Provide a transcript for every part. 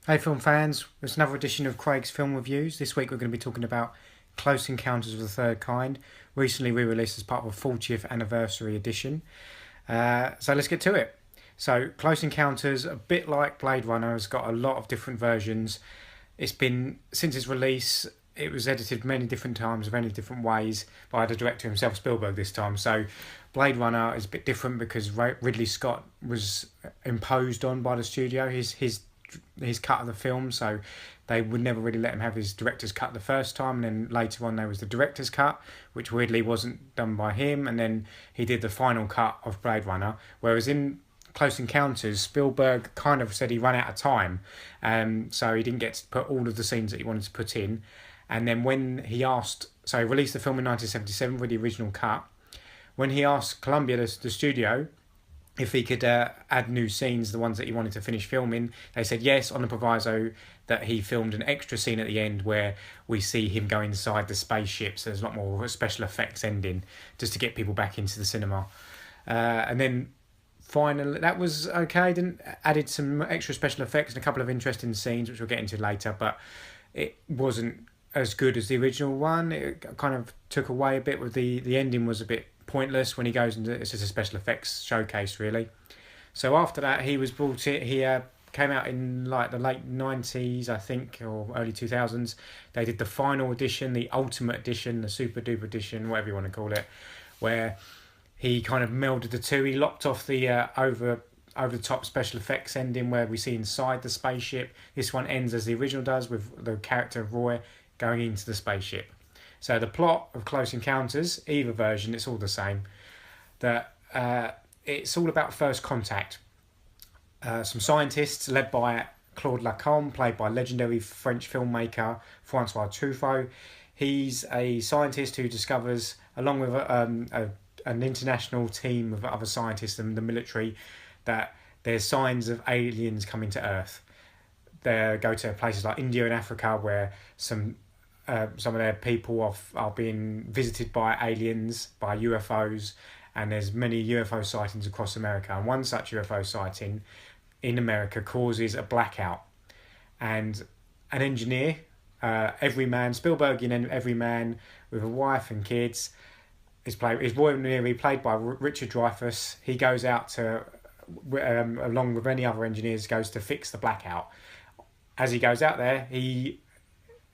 Hey, film fans, it's another edition of Craig's Film Reviews. This week we're going to be talking about Close Encounters of the Third Kind, recently re released as part of a 40th anniversary edition. So let's get to it. So, Close Encounters, a bit like Blade Runner, has got a lot of different versions. It's been, since its release, it was edited many different times, many different ways by the director himself, Spielberg, this time. So, Blade Runner is a bit different because Ridley Scott was imposed on by the studio. His cut of the film, so they would never really let him have his director's cut the first time, and then later on there was the director's cut, which weirdly wasn't done by him, and then he did the final cut of Blade Runner, whereas in Close Encounters, Spielberg kind of said he ran out of time, so he didn't get to put all of the scenes that he wanted to put in, and then when he asked, so he released the film in 1977 with the original cut, when he asked Columbia, the studio, if he could add new scenes, the ones that he wanted to finish filming. They said yes, on the proviso that he filmed an extra scene at the end where we see him go inside the spaceship. So there's a lot more of a special effects ending just to get people back into the cinema. And then finally, that was okay. Then added some extra special effects and a couple of interesting scenes, which we'll get into later. But it wasn't as good as the original one. It kind of took away a bit with the ending was a bit pointless when he goes into it's just a special effects showcase really. So after that he was brought in. He came out in like the late 90s I think or early 2000s. They did the final edition, the ultimate edition, the super duper edition, whatever you want to call it, where he kind of melded the two. He lopped off the over the top special effects ending where we see inside the spaceship. This one ends as the original does with the character of Roy going into the spaceship. So the plot of Close Encounters, either version, it's all the same. That it's all about first contact. Some scientists led by Claude Lacombe, played by legendary French filmmaker Francois Truffaut. He's a scientist who discovers, along with an international team of other scientists and the military, that there's signs of aliens coming to Earth. They go to places like India and Africa where some of their people are being visited by aliens, by UFOs, and there's many UFO sightings across America. And one such UFO sighting in America causes a blackout. And an engineer, everyman, Spielbergian everyman with a wife and kids, is Roy Neary, played by Richard Dreyfuss. He goes out to, along with any other engineers, goes to fix the blackout. As he goes out there, he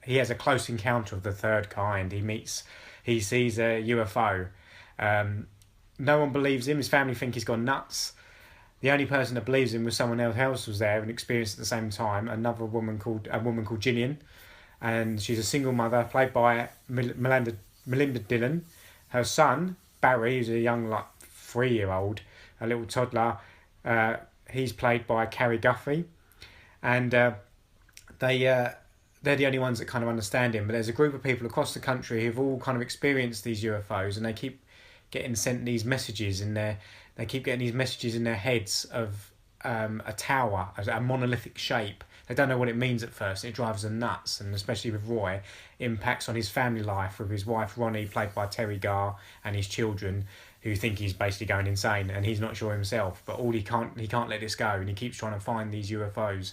has a close encounter of the third kind. He sees a UFO. No one believes him. His family think he's gone nuts. The only person that believes him was someone else was there and experienced at the same time. Another woman called Gillian, and she's a single mother played by Melinda Dillon. Her son Barry, who's a young 3-year-old, a little toddler. He's played by Carrie Guffey, and they're the only ones that kind of understand him. But there's a group of people across the country who've all kind of experienced these UFOs, and they keep getting sent these messages in their. They keep getting these messages in their heads of a tower, a monolithic shape. They don't know what it means at first. And it drives them nuts, and especially with Roy, impacts on his family life with his wife Ronnie, played by Terry Garr, and his children, who think he's basically going insane, and he's not sure himself. But he can't let this go, and he keeps trying to find these UFOs.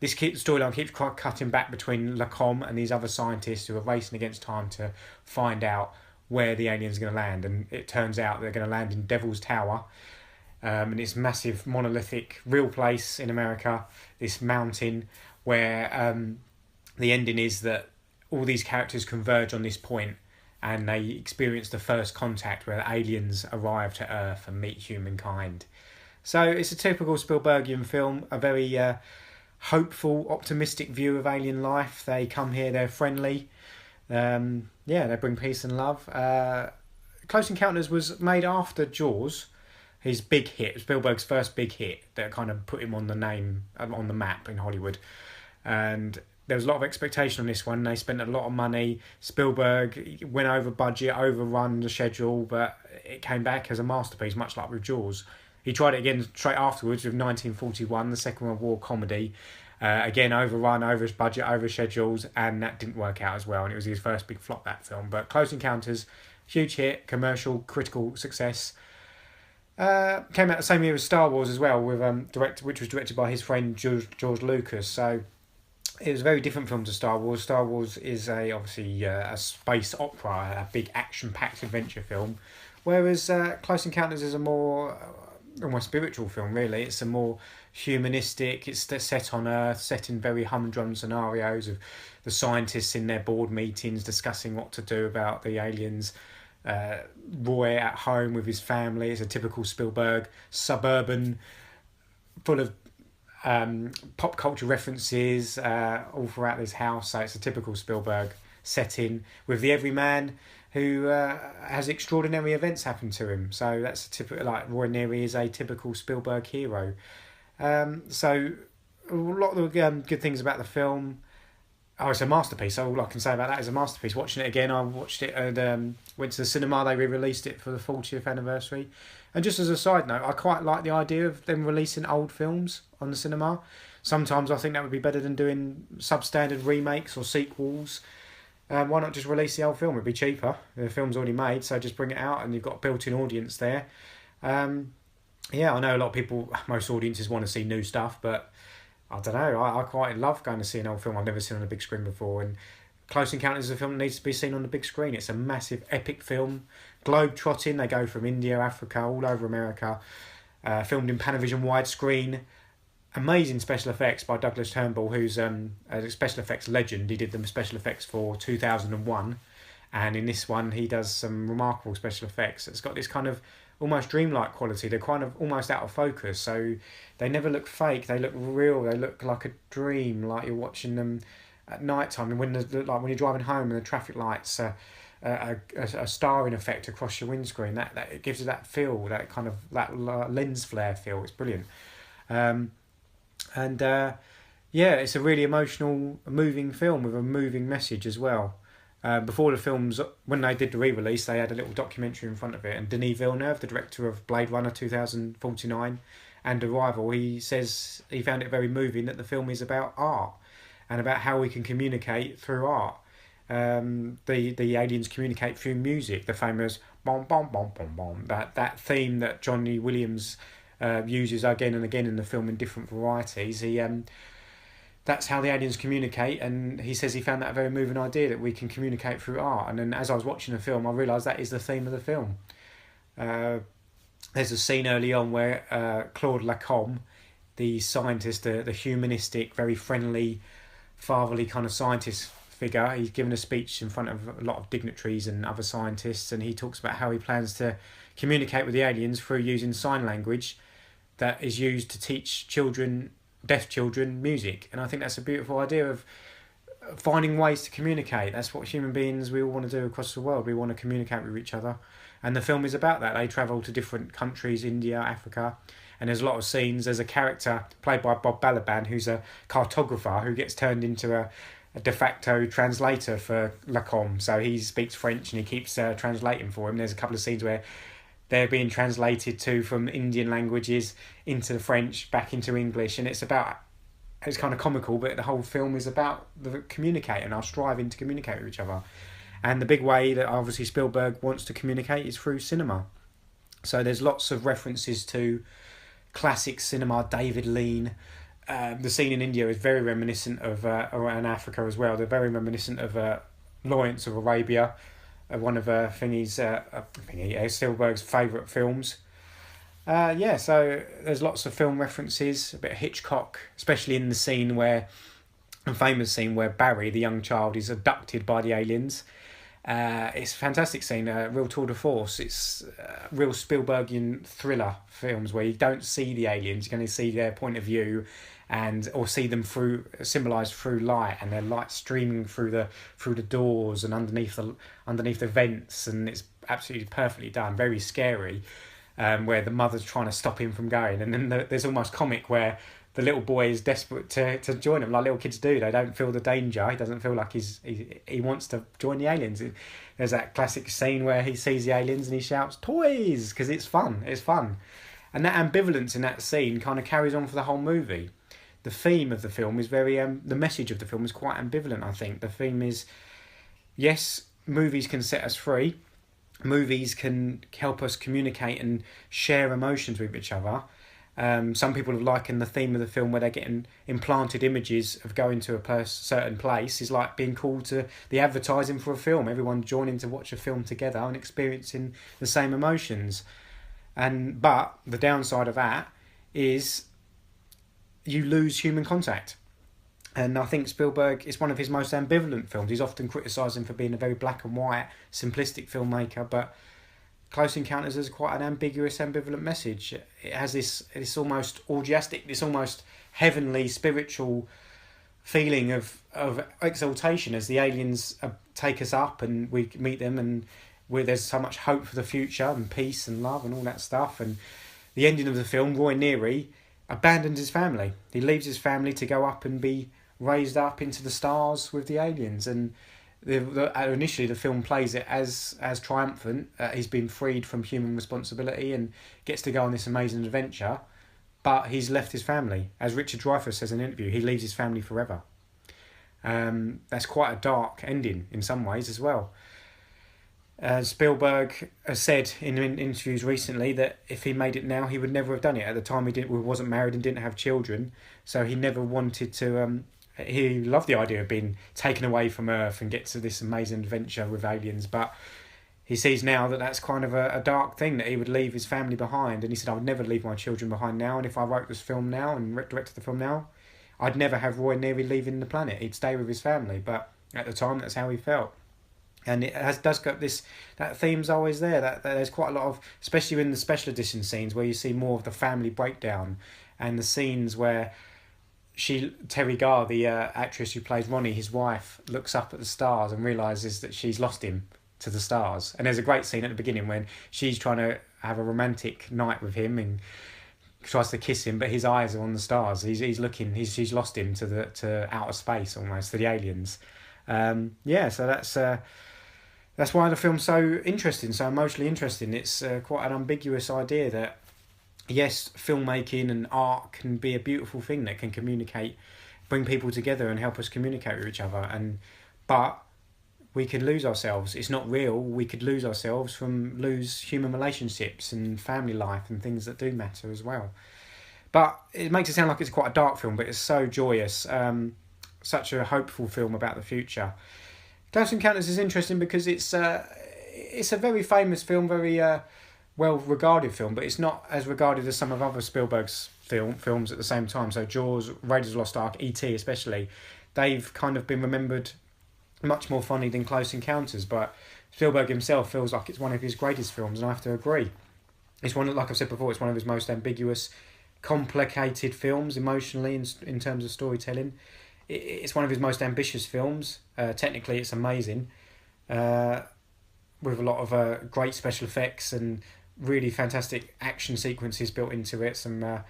This storyline keeps cutting back between Lacombe and these other scientists who are racing against time to find out where the aliens are going to land. And it turns out they're going to land in Devil's Tower. And it's massive, monolithic, real place in America, this mountain where the ending is that all these characters converge on this point and they experience the first contact where the aliens arrive to Earth and meet humankind. So it's a typical Spielbergian film, a very hopeful, optimistic view of alien life. They come here, they're friendly. They bring peace and love. Close Encounters was made after Jaws, his big hit, Spielberg's first big hit that kind of put him on the map in Hollywood. And there was a lot of expectation on this one. They spent a lot of money. Spielberg went over budget, overrun the schedule, but it came back as a masterpiece, much like with Jaws. He tried it again straight afterwards with 1941, the Second World War comedy. Again, overrun, over his budget, over schedules, and that didn't work out as well. And it was his first big flop, that film. But Close Encounters, huge hit, commercial, critical success. Came out the same year as Star Wars as well, with which was directed by his friend George Lucas. So it was a very different film to Star Wars. Star Wars is obviously a space opera, a big action-packed adventure film, whereas Close Encounters is a more almost spiritual film. Really, it's a more humanistic. It's set on Earth, set in very humdrum scenarios of the scientists in their board meetings discussing what to do about the aliens. Roy at home with his family. It's a typical Spielberg suburban, full of pop culture references all throughout this house. So it's a typical Spielberg setting with the everyman who has extraordinary events happen to him. So that's a typical, like Roy Neary is a typical Spielberg hero. So a lot of the good things about the film. Oh, it's a masterpiece. All I can say about that is a masterpiece. Watching it again, I watched it and went to the cinema. They re-released it for the 40th anniversary. And just as a side note, I quite like the idea of them releasing old films on the cinema. Sometimes I think that would be better than doing substandard remakes or sequels. Why not just release the old film? It'd be cheaper. The film's already made, so just bring it out and you've got a built-in audience there. Yeah, I know a lot of people, most audiences want to see new stuff, but I don't know, I quite love going to see an old film I've never seen on a big screen before, and Close Encounters is a film that needs to be seen on the big screen. It's a massive, epic film. Globe-trotting, they go from India, Africa, all over America, filmed in Panavision widescreen. Amazing special effects by Douglas Turnbull, who's a special effects legend. He did the special effects for 2001, and in this one he does some remarkable special effects. It's got this kind of almost dreamlike quality. They're kind of almost out of focus, so they never look fake. They look real. They look like a dream, like you're watching them at night time. And when when you're driving home and the traffic lights, a starring effect across your windscreen, that it gives you that feel, that kind of that lens flare feel. It's brilliant. Yeah, it's a really emotional, moving film with a moving message as well. Before the films, when they did the re-release, they had a little documentary in front of it, and Denis Villeneuve, the director of Blade Runner 2049 and Arrival, he says he found it very moving that the film is about art and about how we can communicate through art. The aliens communicate through music, the famous bom bom bom bom bom, that theme that Johnny Williams uses again and again in the film in different varieties. That's how the aliens communicate, and he says he found that a very moving idea, that we can communicate through art. And then as I was watching the film, I realised that is the theme of the film. There's a scene early on where Claude Lacombe, the scientist, the humanistic, very friendly, fatherly kind of scientist figure, he's given a speech in front of a lot of dignitaries and other scientists, and he talks about how he plans to communicate with the aliens through using sign language that is used to teach deaf children music. And I think that's a beautiful idea of finding ways to communicate. That's what human beings, we all want to do across the world. We want to communicate with each other, and the film is about that. They travel to different countries, India, Africa, and there's a lot of scenes. There's a character played by Bob Balaban who's a cartographer who gets turned into a de facto translator for Lacombe. So he speaks French and he keeps translating for him. There's a couple of scenes where they're being translated from Indian languages into the French, back into English, and it's kind of comical, but the whole film is about the communicating and our striving to communicate with each other. And the big way that obviously Spielberg wants to communicate is through cinema. So there's lots of references to classic cinema, David Lean. The scene in India is very reminiscent of, and Africa as well, they're very reminiscent of Lawrence of Arabia, one of Spielberg's favourite films. So there's lots of film references, a bit of Hitchcock, especially in the scene a famous scene where Barry, the young child, is abducted by the aliens. It's a fantastic scene, real tour de force. It's real Spielbergian thriller films where you don't see the aliens, you're going to see their point of view, or see them symbolised through light, and their light streaming through the doors and underneath the vents, and it's absolutely perfectly done, very scary. Where the mother's trying to stop him from going, and then there's almost comic where the little boy is desperate to join him, like little kids do. They don't feel the danger. He doesn't feel like he wants to join the aliens. There's that classic scene where he sees the aliens and he shouts "toys" because it's fun. It's fun, and that ambivalence in that scene kind of carries on for the whole movie. The theme of the film is the message of the film is quite ambivalent. I think the theme is, yes, movies can set us free. movies can help us communicate and share emotions with each other. Some people have likened the theme of the film where they're getting implanted images of going to a certain place is like being called to the advertising for a film. Everyone joining to watch a film together and experiencing the same emotions. But the downside of that is you lose human contact. And I think Spielberg is one of his most ambivalent films. He's often criticised him for being a very black and white, simplistic filmmaker, but Close Encounters is quite an ambiguous, ambivalent message. It has this almost orgiastic, this almost heavenly, spiritual feeling of exaltation as the aliens take us up and we meet them, and where there's so much hope for the future and peace and love and all that stuff. And the ending of the film, Roy Neary abandons his family. He leaves his family to go up and be raised up into the stars with the aliens. And initially the film plays it as triumphant. He's been freed from human responsibility and gets to go on this amazing adventure, but he's left his family. As Richard Dreyfuss says in an interview, he leaves his family forever. That's quite a dark ending in some ways as well. Spielberg has said in interviews recently that if he made it now, he would never have done it. At the time, he wasn't married and didn't have children, so he never wanted to. He loved the idea of being taken away from Earth and get to this amazing adventure with aliens, but he sees now that that's kind of a dark thing, that he would leave his family behind. And he said, I would never leave my children behind now, and if I wrote this film now and directed the film now, I'd never have Roy Neary leaving the planet. He'd stay with his family, but at the time, that's how he felt. And it does got this, that theme's always there. That there's quite a lot of, especially in the special edition scenes, where you see more of the family breakdown, and the scenes where Terry Garr, the actress who plays Ronnie, his wife, looks up at the stars and realises that she's lost him to the stars. And there's a great scene at the beginning when she's trying to have a romantic night with him and tries to kiss him, but his eyes are on the stars. He's looking. She's lost him to outer space, almost, to the aliens. So that's why the film's so interesting, so emotionally interesting. It's quite an ambiguous idea that, yes, filmmaking and art can be a beautiful thing that can communicate, bring people together and help us communicate with each other. But we could lose ourselves. It's not real. We could lose ourselves lose human relationships and family life and things that do matter as well. But it makes it sound like it's quite a dark film, but it's so joyous. Such a hopeful film about the future. Close Encounters is interesting because it's a very famous film, very well-regarded film, but it's not as regarded as some of other Spielberg's films at the same time. So Jaws, Raiders of the Lost Ark, E.T. especially, they've kind of been remembered much more fondly than Close Encounters, but Spielberg himself feels like it's one of his greatest films, and I have to agree. It's one, like I've said before, it's one of his most ambiguous, complicated films emotionally in terms of storytelling. It's one of his most ambitious films. Technically, it's amazing, with a lot of great special effects and really fantastic action sequences built into it. Some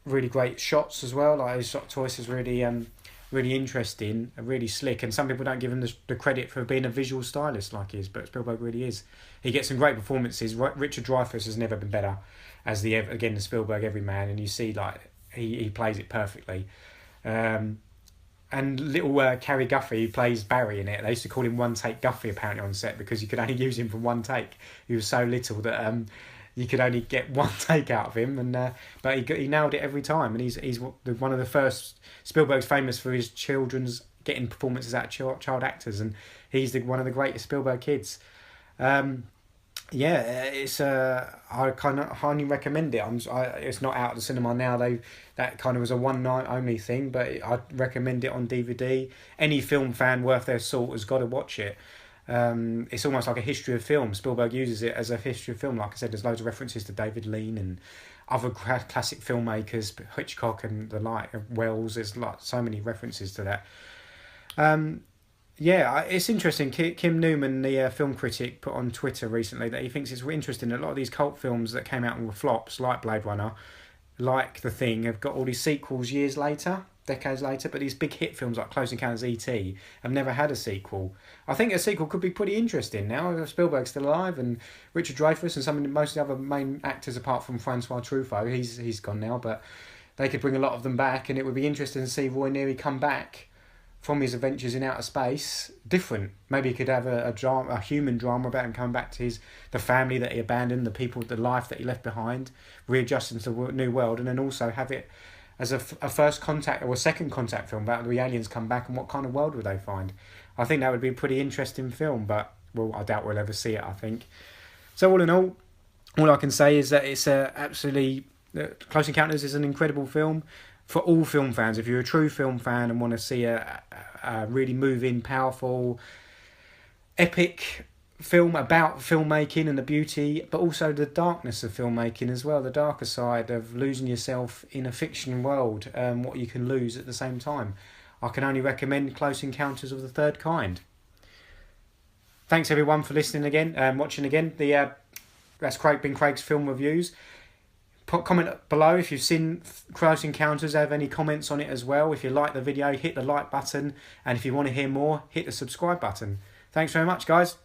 really great shots as well. Like his shot choice is really interesting, really slick. And some people don't give him the credit for being a visual stylist like he is, but Spielberg really is. He gets some great performances. Richard Dreyfuss has never been better as the Spielberg everyman, and you see like he plays it perfectly. And little Carrie Guffey, who plays Barry in it, they used to call him One Take Guffey apparently on set because you could only use him for one take. He was so little that you could only get one take out of him, but he nailed it every time. And he's one of the first. Spielberg's famous for his children's getting performances out of child actors, and he's one of the greatest Spielberg kids. It's I kind of highly recommend it. It's not out of the cinema now. That kind of was a one night only thing, but I'd recommend it on DVD. Any film fan worth their salt has got to watch it. It's almost like a history of film. Spielberg uses it as a history of film. Like I said, there's loads of references to David Lean and other classic filmmakers, Hitchcock and the like, Wells. There's like so many references to that. It's interesting. Kim Newman, the film critic, put on Twitter recently that he thinks it's interesting that a lot of these cult films that came out and were flops, like Blade Runner, like The Thing, have got all these sequels decades later, but these big hit films like Close Encounters of E.T. have never had a sequel. I think a sequel could be pretty interesting now. Spielberg's still alive, and Richard Dreyfuss and most of the other main actors apart from Francois Truffaut, he's gone now, but they could bring a lot of them back, and it would be interesting to see Roy Neary come back from his adventures in outer space different. Maybe he could have a drama, a human drama about him coming back to the family that he abandoned, the people, the life that he left behind, readjusting to the new world, and then also have it as a first contact or a second contact film about the aliens come back and what kind of world would they find. I think that would be a pretty interesting film, but well, I doubt we'll ever see it, I think. So all in all I can say is that it's absolutely... Close Encounters is an incredible film for all film fans. If you're a true film fan and want to see a really moving, powerful, epic film about filmmaking and the beauty, but also the darkness of filmmaking as well, the darker side of losing yourself in a fiction world, what you can lose at the same time, I can only recommend Close Encounters of the Third Kind. Thanks everyone for listening again, watching again. That's been Craig's Film Reviews. Comment below if you've seen Close Encounters, have any comments on it as well. If you like the video, hit the like button, and if you want to hear more, hit the subscribe button. Thanks very much, guys.